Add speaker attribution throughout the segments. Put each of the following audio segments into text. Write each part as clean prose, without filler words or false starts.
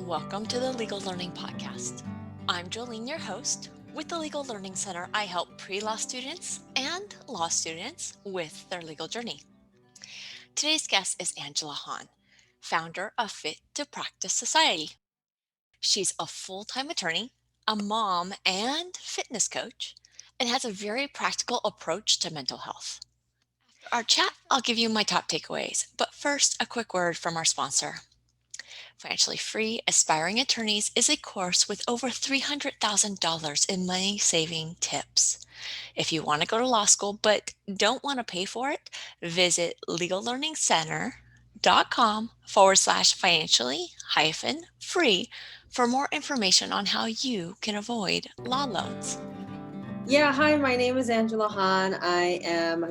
Speaker 1: and welcome to the Legal Learning Podcast. I'm Jolene, your host. With the Legal Learning Center, I help pre-law students and law students with their legal journey. Today's guest is Angela Hahn, founder of Fit to Practice Society. She's a full-time attorney, a mom, and fitness coach, and has a very practical approach to mental health. After our chat, I'll give you my top takeaways, but first, a quick word from our sponsor. Financially Free Aspiring Attorneys is a course with over $300,000 in money-saving tips. If you want to go to law school but don't want to pay for it, visit legallearningcenter.com/financially free for more information on how you can avoid law loans.
Speaker 2: Yeah, hi, my name is Angela Hahn.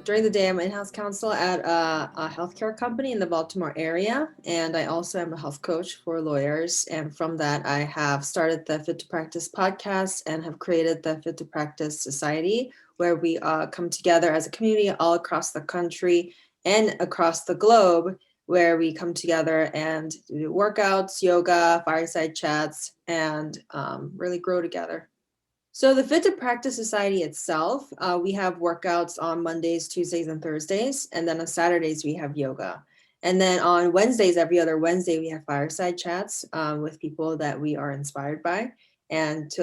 Speaker 2: During the day, I'm in-house counsel at a healthcare company in the Baltimore area. And I also am a health coach for lawyers. And from that, I have started the Fit to Practice podcast and have created the Fit to Practice Society, where we come together as a community all across the country and across the globe, where we come together and do workouts, yoga, fireside chats, and really grow together. So the Fit to Practice Society itself, we have workouts on Mondays, Tuesdays, and Thursdays, and then on Saturdays we have yoga. And then on Wednesdays, every other Wednesday, we have fireside chats with people that we are inspired by,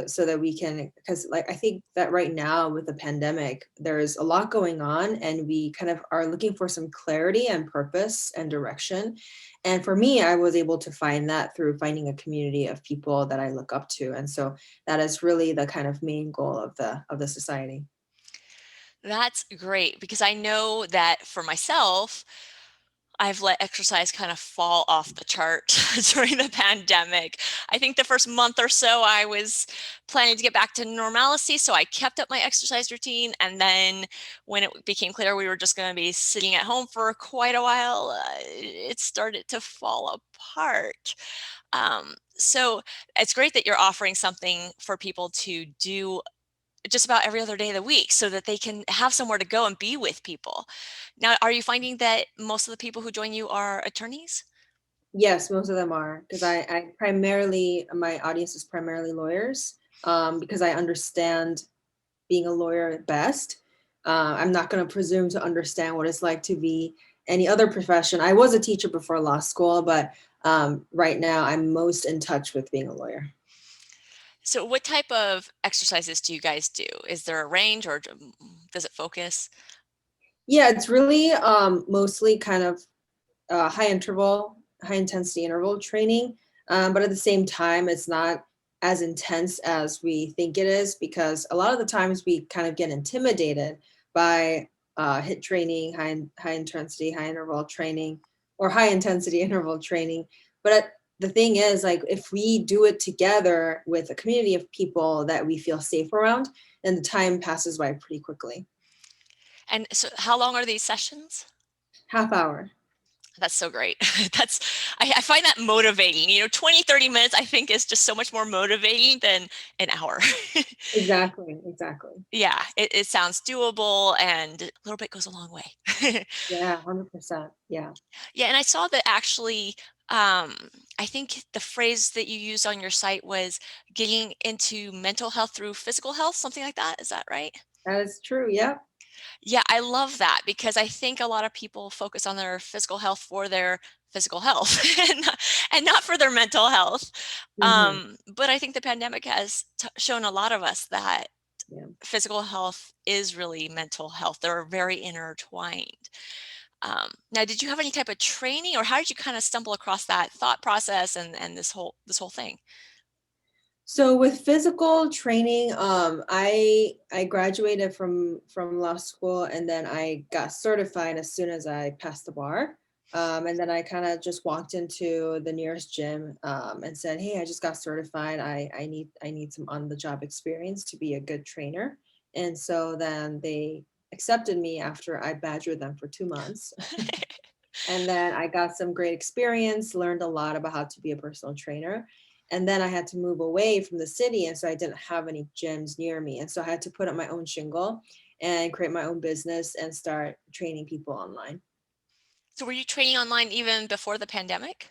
Speaker 2: so that we can, because like I think that right now with the pandemic, there's a lot going on, and we kind of are looking for some clarity and purpose and direction. And for me, I was able to find that through finding a community of people that I look up to, and so that is really the kind of main goal of the society.
Speaker 1: That's great because I know that for myself, I've let exercise kind of fall off the chart during the pandemic. I think the first month or so I was planning to get back to normalcy, so I kept up my exercise routine. And then when it became clear we were just going to be sitting at home for quite a while, it started to fall apart. So it's great that you're offering something for people to do just about every other day of the week so that they can have somewhere to go and be with people. Now, are you finding that most of the people who join you are attorneys?
Speaker 2: Yes, most of them are, because I primarily, my audience is primarily lawyers, because I understand being a lawyer best. I'm not going to presume to understand what it's like to be any other profession. I was a teacher before law school, but right now I'm most in touch with being a lawyer.
Speaker 1: So what type of exercises do you guys do? Is there a range or does it focus?
Speaker 2: Yeah, it's really mostly kind of high intensity interval training. But at the same time, it's not as intense as we think it is, because a lot of the times we kind of get intimidated by hit training, high intensity, high interval training, or high intensity interval training. But the thing is, like, if we do it together with a community of people that we feel safe around, then the time passes by pretty quickly.
Speaker 1: And so how long are these sessions?
Speaker 2: Half hour.
Speaker 1: That's so great. I find that motivating. 20, 30 minutes, I think is just so much more motivating than an hour.
Speaker 2: Exactly, exactly.
Speaker 1: Yeah, it sounds doable and a little bit goes a long way.
Speaker 2: Yeah, 100%. Yeah.
Speaker 1: Yeah, and I saw that actually, I think the phrase that you used on your site was getting into mental health through physical health, something like that. Is that right?
Speaker 2: That is true. Yep.
Speaker 1: Yeah, I love that because I think a lot of people focus on their physical health for their physical health and not for their mental health.
Speaker 2: Hmm.
Speaker 1: But I think the pandemic has shown a lot of us that
Speaker 2: Yeah.
Speaker 1: physical health is really mental health. They're very intertwined. Now, did you have any type of training, or how did you kind of stumble across that thought process and this whole thing?
Speaker 2: So with physical training, I graduated from law school, and then I got certified as soon as I passed the bar. And then I kind of just walked into the nearest gym and said, "Hey, I just got certified. I need some on the job experience to be a good trainer." And so then they accepted me after I badgered them for 2 months. And then I got some great experience, learned a lot about how to be a personal trainer. And then I had to move away from the city. And so I didn't have any gyms near me. And so I had to put up my own shingle and create my own business and start training people online.
Speaker 1: So, were you training online even before the pandemic?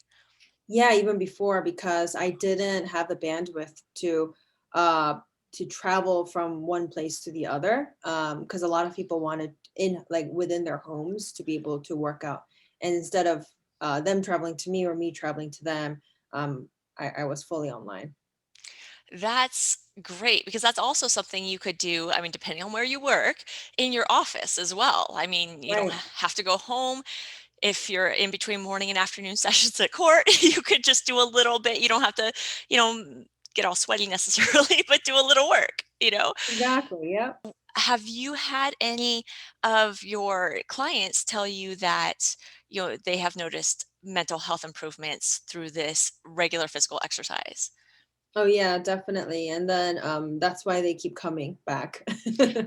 Speaker 2: Yeah, even before, because I didn't have the bandwidth uh to travel from one place to the other. Because a lot of people wanted in like within their homes to be able to work out. And instead of them traveling to me or me traveling to them, um, I was fully online.
Speaker 1: That's great because that's also something you could do, I mean, depending on where you work, in your office as well. I mean, you don't
Speaker 2: Right.
Speaker 1: have to go home. If you're in between morning and afternoon sessions at court, you could just do a little bit. You don't have to, you know, get all sweaty necessarily, but do a little work, you know.
Speaker 2: Exactly. Yep.
Speaker 1: Have you had any of your clients tell you that, you know, they have noticed mental health improvements through this regular physical exercise?
Speaker 2: Oh yeah, definitely. And then that's why they keep coming back.
Speaker 1: Yeah.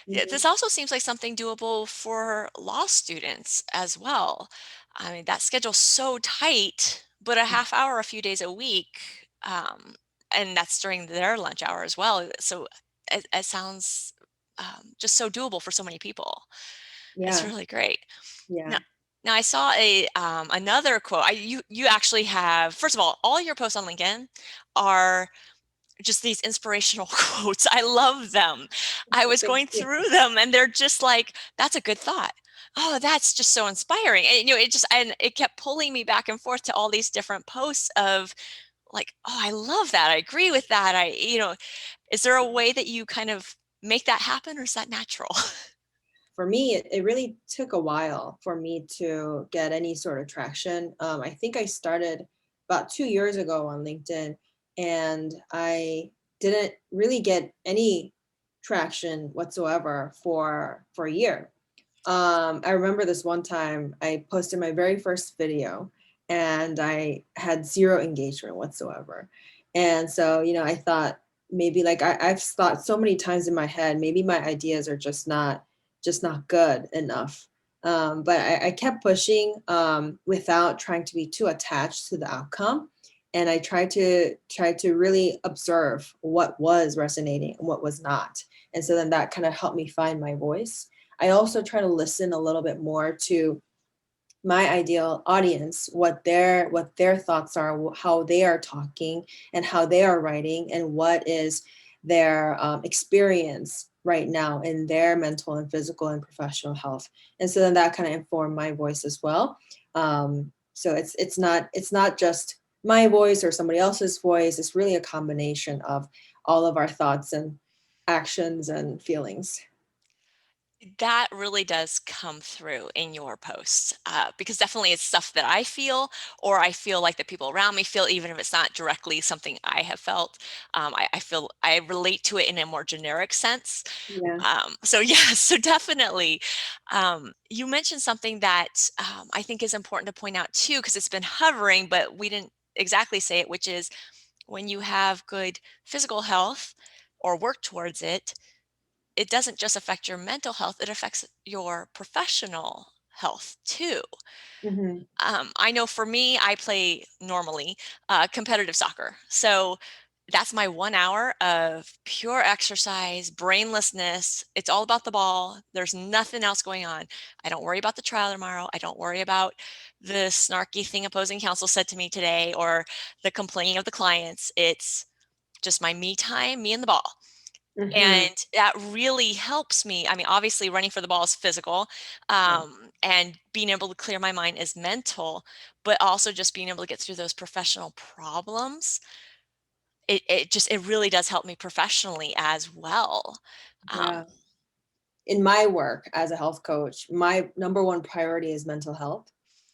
Speaker 1: Yeah,
Speaker 2: Mhm.
Speaker 1: this also seems like something doable for law students as well. I mean, that schedule's so tight, but a half hour a few days a week, and that's during their lunch hour as well. So it sounds just so doable for so many people. It's
Speaker 2: Yeah.
Speaker 1: really great. Now,
Speaker 2: Yeah.
Speaker 1: now I saw a another quote. You actually have, first of all your posts on LinkedIn are just these inspirational quotes. I love them. I was
Speaker 2: Thank
Speaker 1: going
Speaker 2: you.
Speaker 1: through them and they're just like, that's a good thought. Oh, that's just so inspiring. And you know, it just and it kept pulling me back and forth to all these different posts of like, oh, I love that. I agree with that. Is there a way that you kind of make that happen or is that natural?
Speaker 2: For me, it really took a while for me to get any sort of traction. I think I started about 2 years ago on LinkedIn, and I didn't really get any traction whatsoever for a year. I remember this one time I posted my very first video, and I had zero engagement whatsoever. And so, I thought maybe like I've thought so many times in my head, maybe my ideas are just not good enough. But I kept pushing without trying to be too attached to the outcome. And I tried to really observe what was resonating and what was not. And so then that kind of helped me find my voice. I also try to listen a little bit more to my ideal audience, what their thoughts are, how they are talking, and how they are writing, and what is their experience right now in their mental and physical and professional health. And so then that kind of informed my voice as well. So it's not just my voice or somebody else's voice. It's really a combination of all of our thoughts and actions and feelings.
Speaker 1: That really does come through in your posts, because definitely it's stuff that I feel, or I feel like the people around me feel, even if it's not directly something I have felt. I feel I relate to it in a more generic sense.
Speaker 2: Yeah.
Speaker 1: So yes, so definitely. You mentioned something that I think is important to point out too, because it's been hovering, but we didn't exactly say it, which is when you have good physical health or work towards it, it doesn't just affect your mental health, it affects your professional health too.
Speaker 2: Hmm.
Speaker 1: I know for me, I play normally competitive soccer. So that's my 1 hour of pure exercise, brainlessness. It's all about the ball. There's nothing else going on. I don't worry about the trial tomorrow. I don't worry about the snarky thing opposing counsel said to me today or the complaining of the clients. It's just my me time, me and the ball.
Speaker 2: Hmm.
Speaker 1: And that really helps me. I mean, obviously, running for the ball is physical,
Speaker 2: Yeah.
Speaker 1: and being able to clear my mind is mental, but also just being able to get through those professional problems. It really does help me professionally as well. Um,
Speaker 2: Yeah. In my work as a health coach, my number one priority is mental health.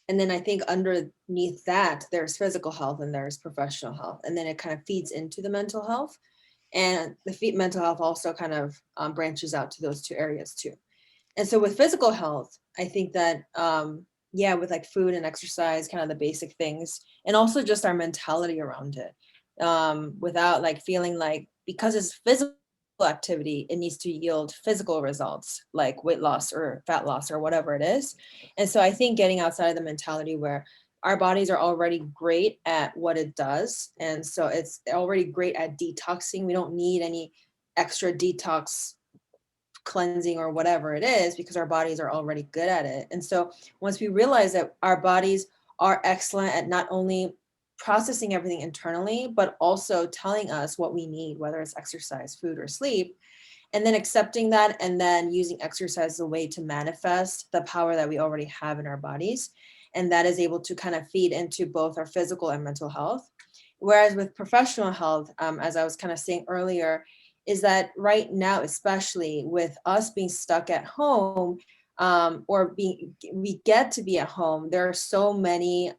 Speaker 2: And then I think underneath that, there's physical health and there's professional health. And then it kind of feeds into the mental health. And the mental health also kind of branches out to those two areas too. And so with physical health, I think that yeah, with like food and exercise, kind of the basic things, and also just our mentality around it. Without like feeling like because it's physical activity, it needs to yield physical results like weight loss or fat loss or whatever it is. And so I think getting outside of the mentality where our bodies are already great at what it does. And so it's already great at detoxing. We don't need any extra detox cleansing or whatever it is because our bodies are already good at it. And so once we realize that our bodies are excellent at not only processing everything internally, but also telling us what we need, whether it's exercise, food, or sleep, and then accepting that and then using exercise as a way to manifest the power that we already have in our bodies. And that is able to kind of feed into both our physical and mental health. Whereas with professional health, as I was kind of saying earlier, is that right now, especially with us being stuck at home, or being we get to be at home, there are so many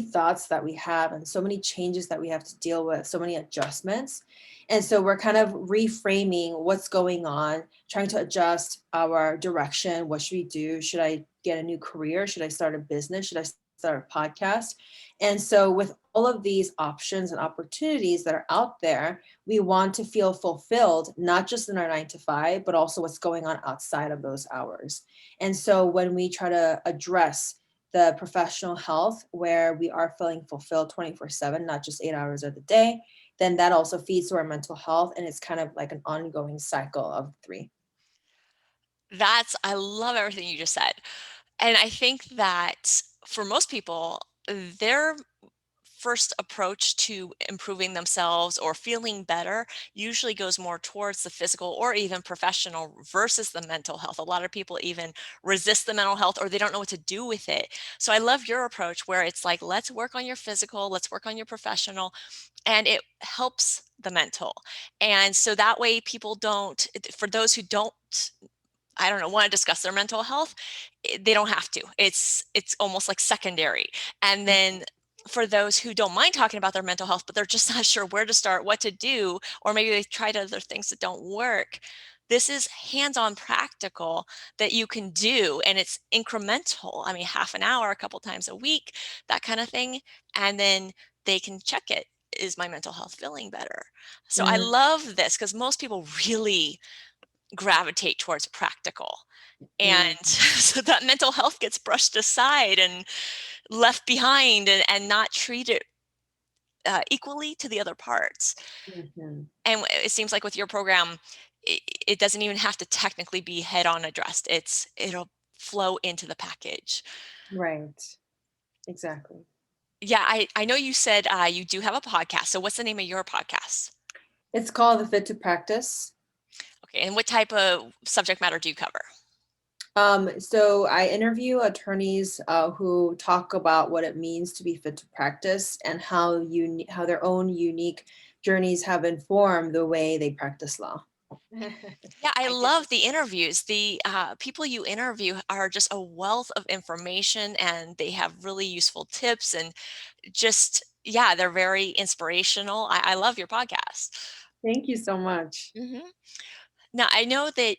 Speaker 2: thoughts that we have and so many changes that we have to deal with, so many adjustments. And so we're kind of reframing what's going on, trying to adjust our direction. What should we do? Should I get a new career? Should I start a business? Should I start a podcast? And so with all of these options and opportunities that are out there, we want to feel fulfilled, not just in our 9 to 5, but also what's going on outside of those hours. And so when we try to address the professional health where we are feeling fulfilled 24/7, not just 8 hours of the day, then that also feeds to our mental health. And it's kind of like an ongoing cycle of three.
Speaker 1: I love everything you just said. And I think that for most people, their first approach to improving themselves or feeling better usually goes more towards the physical or even professional versus the mental health. A lot of people even resist the mental health or they don't know what to do with it. So I love your approach where it's like, let's work on your physical, let's work on your professional, and it helps the mental. And so that way people don't, for those who don't, I don't know, want to discuss their mental health, they don't have to. It's almost like secondary. And then for those who don't mind talking about their mental health, but they're just not sure where to start, what to do, or maybe they've tried other things that don't work, this is hands-on practical that you can do, and it's incremental. I mean, half an hour, a couple times a week, that kind of thing. And then they can check it. Is my mental health feeling better? So I
Speaker 2: Mm,
Speaker 1: love this because most people really gravitate towards practical. And
Speaker 2: mm,
Speaker 1: so that mental health gets brushed aside and left behind and not treated equally to the other parts.
Speaker 2: mhm.
Speaker 1: And it seems like with your program, it doesn't even have to technically be head on addressed. It'll flow into the package.
Speaker 2: Right. Exactly.
Speaker 1: Yeah, I know you said you do have a podcast. So what's the name of your podcast?
Speaker 2: It's called the Fit to Practice.
Speaker 1: Okay, and what type of subject matter do you cover?
Speaker 2: So I interview attorneys who talk about what it means to be fit to practice and how their own unique journeys have informed the way they practice law.
Speaker 1: Yeah, I
Speaker 2: I get
Speaker 1: love the interviews. The people you interview are just a wealth of information and they have really useful tips and just, yeah, they're very inspirational. I love your podcast.
Speaker 2: Thank you so much.
Speaker 1: hmm Now, I know that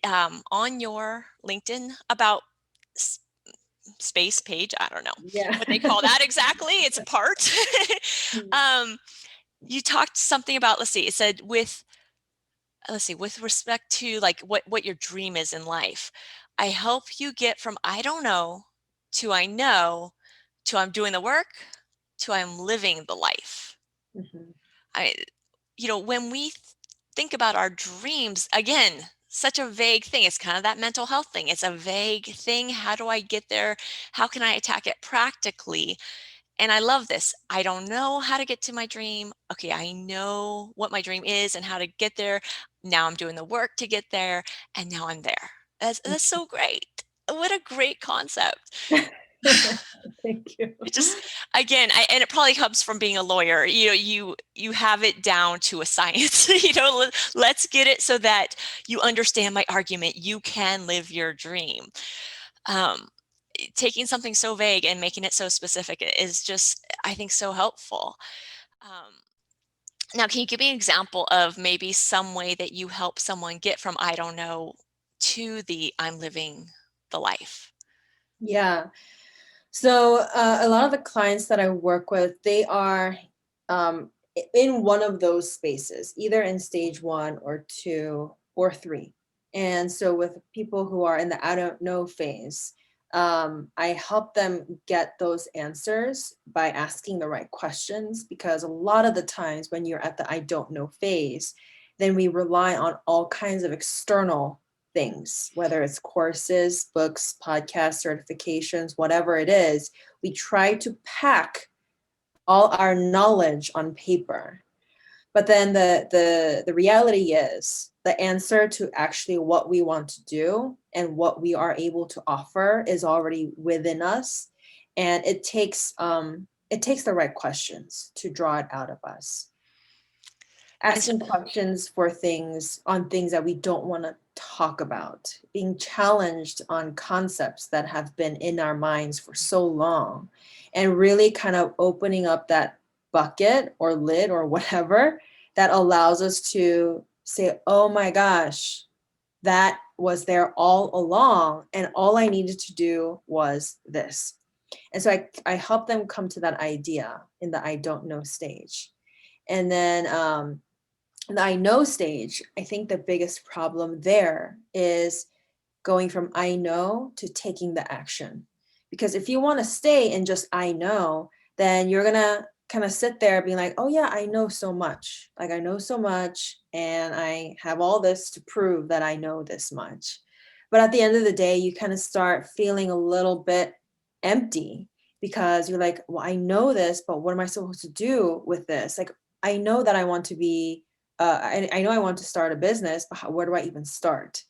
Speaker 1: on your LinkedIn about s- space page, I don't know
Speaker 2: Yeah.
Speaker 1: what they call that exactly. It's a part. um, you talked something about, let's see, with respect to like what your dream is in life. I help you get from I don't know to I know to I'm doing the work to I'm living the life.
Speaker 2: Mhm.
Speaker 1: I when we think about our dreams, again, such a vague thing. It's kind of that mental health thing. It's a vague thing. How do I get there? How can I attack it practically? And I love this. I don't know how to get to my dream. Okay, I know what my dream is and how to get there. Now I'm doing the work to get there, and now I'm there. That's so great. What a great concept.
Speaker 2: Thank you.
Speaker 1: It just again, and it probably comes from being a lawyer. You have it down to a science. Let's get it so that you understand my argument. You can live your dream. Um, Taking something so vague and making it so specific is just, I think, so helpful. Um, Now, can you give me an example of maybe some way that you help someone get from I don't know to the I'm living the life?
Speaker 2: Yeah. So a lot of the clients that I work with, they are in one of those spaces, either in stage 1 or 2 or 3. And so with people who are in the I don't know phase, I help them get those answers by asking the right questions, because a lot of the times when you're at the I don't know phase, then we rely on all kinds of external things, whether it's courses, books, podcasts, certifications, whatever it is. We try to pack all our knowledge on paper. But then the reality is the answer to actually what we want to do and what we are able to offer is already within us. And it takes the right questions to draw it out of us.
Speaker 1: And so,
Speaker 2: Asking questions for things on things that we don't want to talk about, being challenged on concepts that have been in our minds for so long, and really kind of opening up that bucket or lid or whatever that allows us to say, oh my gosh, that was there all along. And all I needed to do was this. And so I help them come to that idea in the I don't know stage. And then the I know stage, I think the biggest problem there is going from I know to taking the action. Because if you want to stay in just I know, then you're going to kind of sit there being like, oh, yeah, I know so much. Like, I know so much, and I have all this to prove that I know this much. But at the end of the day, you kind of start feeling a little bit empty because you're like, well, I know this, but what am I supposed to do with this? Like, I know that I want to be, I know I want to start a business, but where do I even start?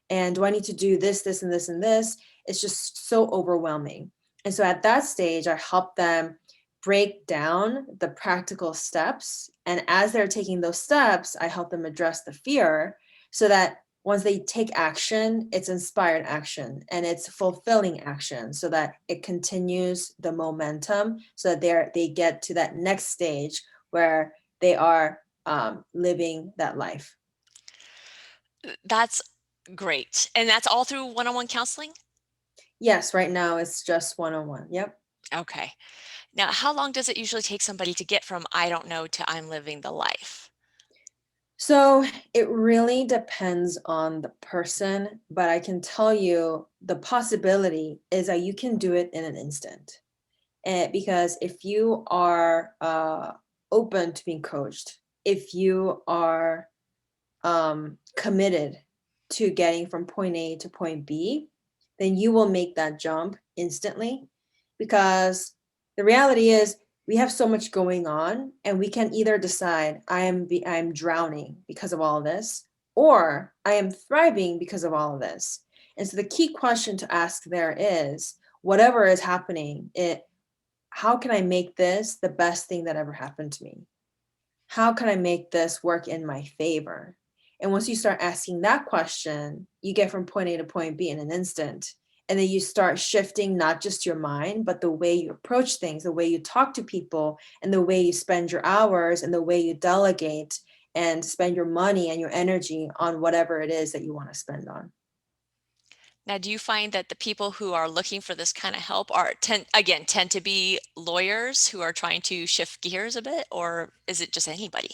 Speaker 2: And do I need to do this, this, and this, and this? It's just so overwhelming. And so at that stage, I help them break down the practical steps. And as they're taking those steps, I help them address the fear so that once they take action, it's inspired action and it's fulfilling action so that it continues the momentum so that they get to that next stage where they are living that life.
Speaker 1: that's great. And that's all through one on one counseling?
Speaker 2: Yes, right now it's just one-on-one. Yep.
Speaker 1: Okay. Now, how long does it usually take somebody to get from I don't know to I'm living the life?
Speaker 2: So it really depends on the person, but I can tell you the possibility is that you can do it in an instant. And because if you are open to being coached, if you are committed to getting from point A to point B, then you will make that jump instantly because the reality is we have so much going on and we can either decide I'm drowning because of all of this or I am thriving because of all of this. And so the key question to ask there is whatever is happening, how can I make this the best thing that ever happened to me? How can I make this work in my favor? And once you start asking that question, you get from point A to point B in an instant. And then you start shifting not just your mind, but the way you approach things, the way you talk to people, and the way you spend your hours, and the way you delegate and spend your money and your energy on whatever it is that you want to spend on.
Speaker 1: Now, do you find that the people who are looking for this kind of help tend to be lawyers who are trying to shift gears a bit, or is it just anybody?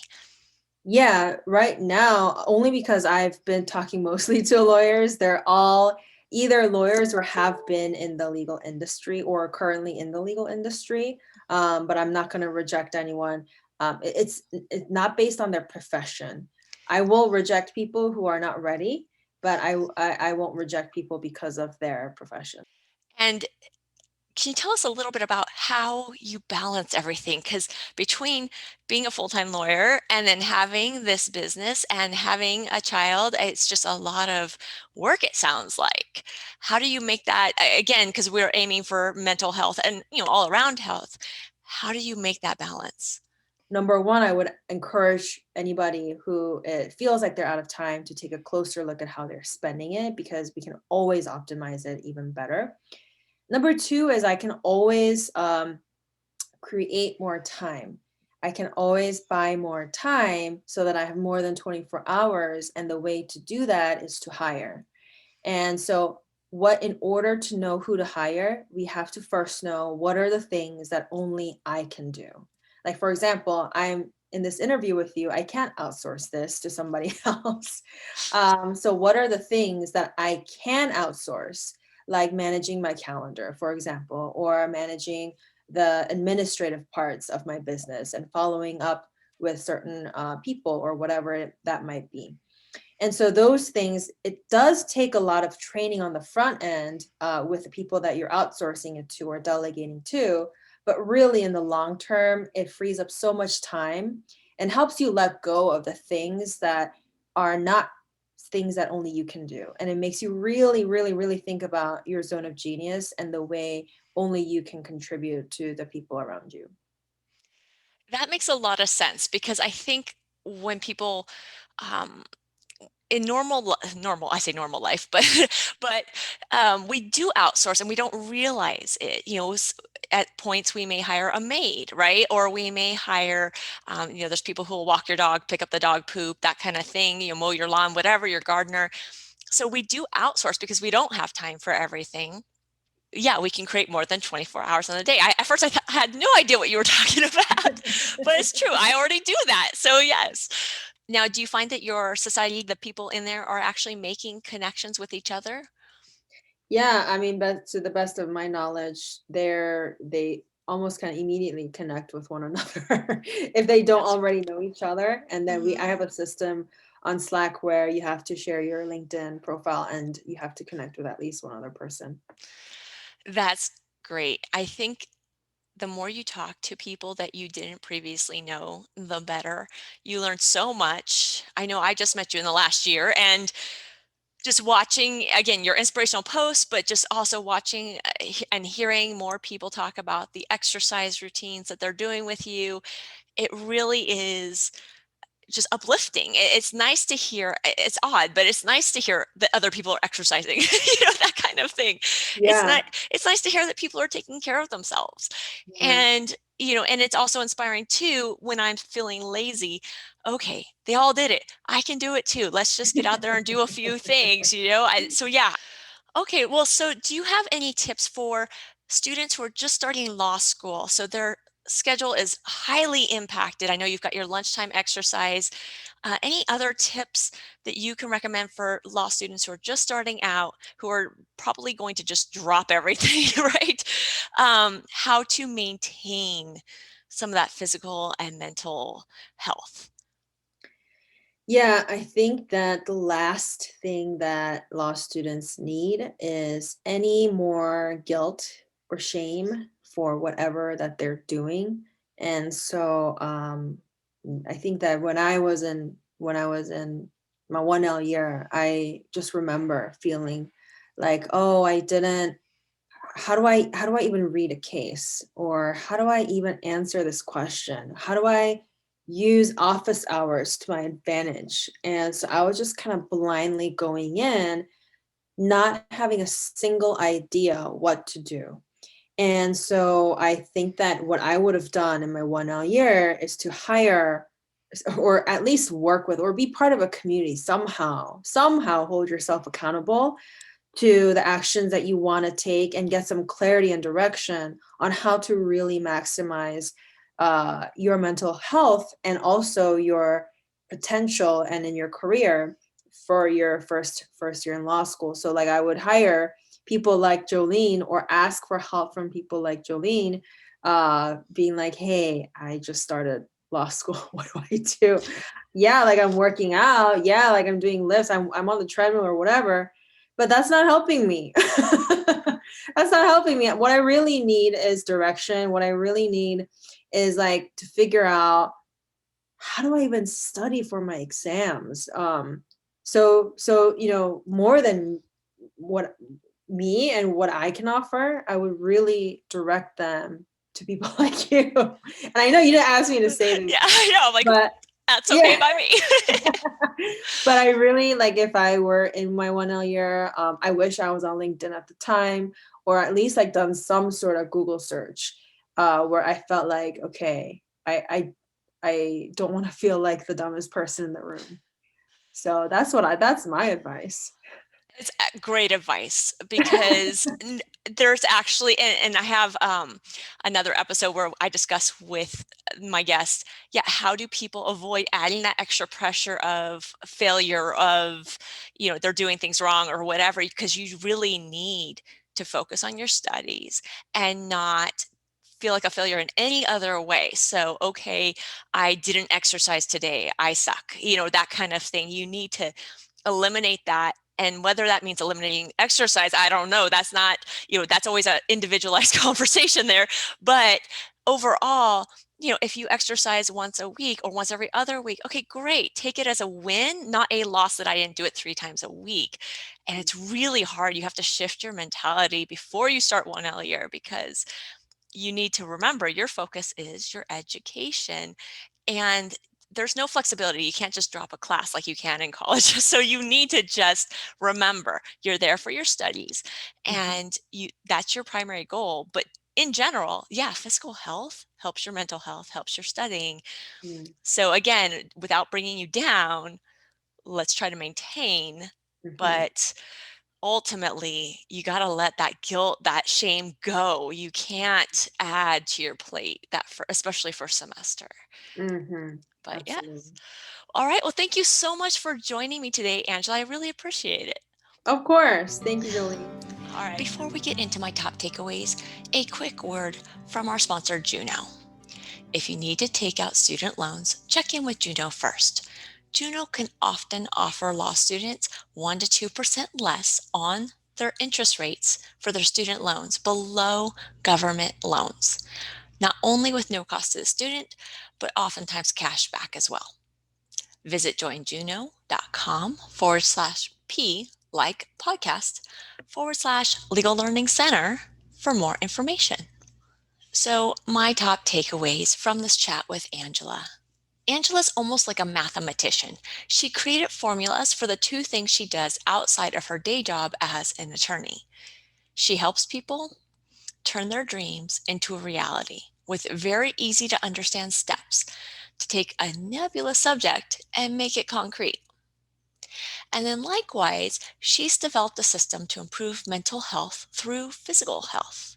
Speaker 2: Yeah, right now, only because I've been talking mostly to lawyers, they're all either lawyers or have been in the legal industry or currently in the legal industry. But I'm not going to reject anyone. It's not based on their profession. I will reject people who are not ready, but I won't reject people because of their profession.
Speaker 1: And can you tell us a little bit about how you balance everything? Because between being a full-time lawyer and then having this business and having a child, it's just a lot of work, it sounds like. How do you make that, again, because we're aiming for mental health and, all around health. How do you make that balance?
Speaker 2: Number one, I would encourage anybody who it feels like they're out of time to take a closer look at how they're spending it because we can always optimize it even better. Number two is I can always create more time. I can always buy more time so that I have more than 24 hours. And the way to do that is to hire. And so, in order to know who to hire, we have to first know what are the things that only I can do. Like, for example, I'm in this interview with you, I can't outsource this to somebody else. So, what are the things that I can outsource, like managing my calendar, for example, or managing the administrative parts of my business and following up with certain people or whatever that might be. And so those things, it does take a lot of training on the front end with the people that you're outsourcing it to or delegating to. But really, in the long term, it frees up so much time and helps you let go of the things that are not things that only you can do. And it makes you really, really, really think about your zone of genius and the way only you can contribute to the people around you.
Speaker 1: That makes a lot of sense because I think when people um, in normal, I say normal life, but but we do outsource and we don't realize it. At points we may hire a maid, right? Or we may hire, there's people who will walk your dog, pick up the dog poop, that kind of thing. Mow your lawn, whatever, your gardener. So we do outsource because we don't have time for everything. Yeah, we can create more than 24 hours in a day. At first, I had no idea what you were talking about, but it's true. I already do that. So, yes. Now, do you find that your society, the people in there, are actually making connections with each other?
Speaker 2: Yeah, I mean, but to the best of my knowledge, they almost kind of immediately connect with one another if they don't
Speaker 1: That's
Speaker 2: already know each other. And then I
Speaker 1: mhm.
Speaker 2: have a system on Slack where you have to share your LinkedIn profile and you have to connect with at least one other person.
Speaker 1: That's great. I think the more you talk to people that you didn't previously know, the better. You learn so much. I know I just met you in the last year, and just watching again your inspirational posts, but just also watching and hearing more people talk about the exercise routines that they're doing with you, it really is just uplifting. It's nice to hear. It's odd, but it's nice to hear that other people are exercising, that kind of thing. It's
Speaker 2: Yeah.
Speaker 1: not, it's nice to hear that people are taking care of themselves.
Speaker 2: Yeah.
Speaker 1: And it's also inspiring too when I'm feeling lazy. Okay, they all did it. I can do it too. Let's just get out there and do a few things. So yeah. Okay, well, so do you have any tips for students who are just starting law school? So their schedule is highly impacted. I know you've got your lunchtime exercise. Any other tips that you can recommend for law students who are just starting out, who are probably going to just drop everything, right? How to maintain some of that physical and mental health?
Speaker 2: Yeah, I think that the last thing that law students need is any more guilt or shame for whatever that they're doing. And so I think that when I was in my 1L year, I just remember feeling like, oh, I didn't how do I even read a case, or how do I even answer this question? How do I use office hours to my advantage? And so I was just kind of blindly going in, not having a single idea what to do. And so I think that what I would have done in my 1L year is to hire or at least work with or be part of a community somehow hold yourself accountable to the actions that you want to take and get some clarity and direction on how to really maximize your mental health and also your potential and in your career for your first year in law school. So like I would hire people like Jolene or ask for help from people like Jolene, being like, hey, I just started law school. What do I do? Yeah, like I'm working out. Yeah, like I'm doing lifts. I'm on the treadmill or whatever, but that's not helping me. That's not helping me. What I really need is direction. What I really need is like to figure out how do I even study for my exams. So more than what me and what I can offer, I would really direct them to people like you. And I know you didn't ask me to say this,
Speaker 1: Yeah, I know. I'm like,
Speaker 2: but
Speaker 1: that's okay
Speaker 2: yeah.
Speaker 1: by me.
Speaker 2: But I really like if I were in my 1L year, I wish I was on LinkedIn at the time, or at least like done some sort of Google search where I felt like, okay, I don't want to feel like the dumbest person in the room. So that's my advice.
Speaker 1: It's great advice because there's actually, and I have another episode where I discuss with my guests, yeah, how do people avoid adding that extra pressure of failure, of, they're doing things wrong or whatever, because you really need to focus on your studies and not feel like a failure in any other way. So, okay, I didn't exercise today, I suck, that kind of thing. You need to eliminate that. And whether that means eliminating exercise, I don't know. That's not, that's always an individualized conversation there. But overall, if you exercise once a week or once every other week, okay, great. Take it as a win, not a loss that I didn't do it 3 times a week. And it's really hard. You have to shift your mentality before you start 1 a year, because you need to remember your focus is your education. And there's no flexibility. You can't just drop a class like you can in college. So you need to just remember you're there for your studies, and that's your primary goal. But in general, yeah, physical health helps your mental health, helps your studying.
Speaker 2: Mm-hmm.
Speaker 1: So again, without bringing you down, let's try to maintain.
Speaker 2: Mm-hmm.
Speaker 1: But ultimately, you got to let that guilt, that shame go. You can't add to your plate, especially first semester.
Speaker 2: Mm-hmm.
Speaker 1: But yes.
Speaker 2: Absolutely.
Speaker 1: All right. Well, thank you so much for joining me today, Angela. I really appreciate it.
Speaker 2: Of course. Thank you, Jolene.
Speaker 1: All right. Before we get into my top takeaways, a quick word from our sponsor, Juno. If you need to take out student loans, check in with Juno first. Juno can often offer law students 1 to 2% less on their interest rates for their student loans below government loans, not only with no cost to the student, but oftentimes cash back as well. Visit joinjuno.com/P like podcast /Legal Learning Center for more information. So, my top takeaways from this chat with Angela. Angela's almost like a mathematician. She created formulas for the 2 things she does outside of her day job as an attorney. She helps people turn their dreams into a reality with very easy to understand steps to take a nebulous subject and make it concrete. And then likewise, she's developed a system to improve mental health through physical health.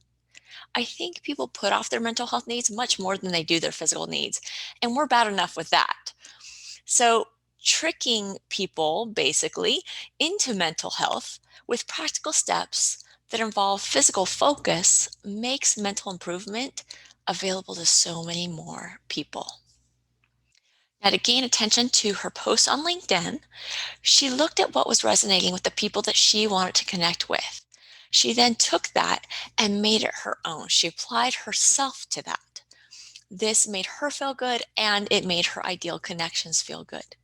Speaker 1: I think people put off their mental health needs much more than they do their physical needs, and we're bad enough with that. So, tricking people basically into mental health with practical steps that involve physical focus makes mental improvement available to so many more people. Now, to gain attention to her posts on LinkedIn, she looked at what was resonating with the people that she wanted to connect with. She then took that and made it her own. She applied herself to that. This made her feel good, and it made her ideal connections feel good.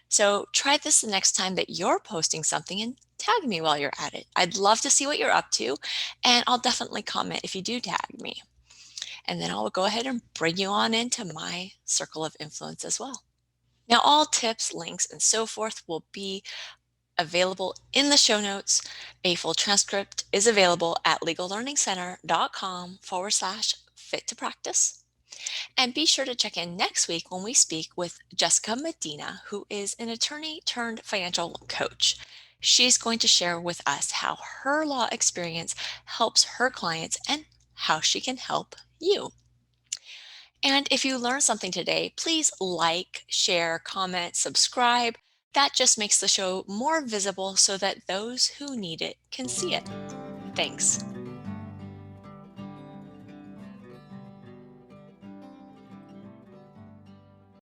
Speaker 1: So try this the next time that you're posting something and tag me while you're at it. I'd love to see what you're up to, and I'll definitely comment if you do tag me. And then I'll go ahead and bring you on into my circle of influence as well. Now, all tips, links, and so forth will be available in the show notes. A full transcript is available at legallearningcenter.com/fit to practice. And be sure to check in next week when we speak with Jessica Medina, who is an attorney turned financial coach. She's going to share with us how her law experience helps her clients and how she can help you. And if you learned something today, please like, share, comment, subscribe. That just makes the show more visible so that those who need it can see it. Thanks.